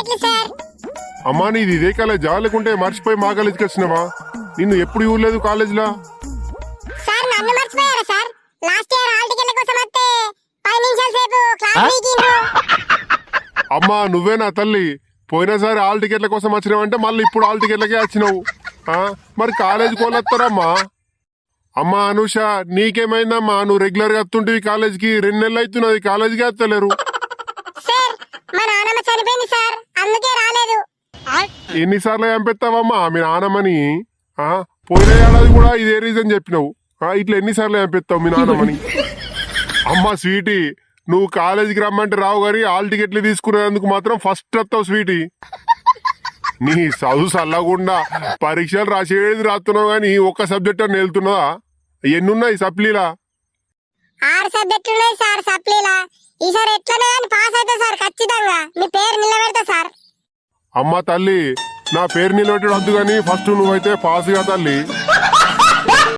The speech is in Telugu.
టికెట్లు సార్. అమ్మా నీది ఇదే కాలేజా లేకుంటే మర్చిపోయి మా కాలేజీకి వచ్చినావా? నిన్ను ఎప్పుడు ఇవ్వలేదు కాలేజీలో. సార్ నన్ను మర్చిపోయారా సార్? లాస్ట్ ఇయర్ హాల్ టికెట్ల కోసం వస్తే 10 నిమిషాల సేపు క్లాస్ వీకిండ్రు. అమ్మా నువ్వేనా తల్లి? పోయినసారి హాల్ టికెట్ల కోసం వచ్చినావంటే మళ్ళీ ఇప్పుడు హాల్ టికెట్లకే వచ్చినావు. మరి కాలేజీకి వాళ్ళొస్తారమ్మా? అమ్మా అనూష నీకేమైందమ్మా? నువ్వు రెగ్యులర్ గా వస్తుంటివి కాలేజీకి, 2 నెలలు అవుతున్నది కాలేజీకి వస్తలేరు. సార్ మా నాన్నమ్మ చనిపోయింది సార్, అందుకే రాలేదు. ఎన్నిసార్లు చంపెత్తావమ్మా మీ నాన్నమ్మని? పోయిన ఏడాది కూడా ఇదే రీజన్ చెప్పినావు. ఇట్లా ఎన్నిసార్లు చంపెత్తావు మీ నాన్నమ్మని? అమ్మా స్వీటీ, నువ్వు కాలేజీకి రమ్మంటే రావు గాని హాల్ టికెట్లు తీసుకునేందుకు మాత్రం ఫస్ట్ వస్తావు స్వీటీ. నీ చదువు చల్లకుండా పరీక్షలు రాసేది రాస్తున్నావు గాని ఒక్క సబ్జెక్ట్ అని వెళ్తున్నదా? ఎన్నున్నాయి సప్లీలా? 6 సబ్జెక్టులు ఉన్నాయి సార్ సప్లీలా. ఈసారి ఎట్లనే కానీ పాస్ అవుతా సార్, ఖచ్చితంగా మీ పేరు నిలబెడతా సార్. అమ్మా తల్లి, నా పేరు నిలబెట్టడం వద్దు గాని ఫస్ట్ నువ్వైతే పాస్ గా తల్లి.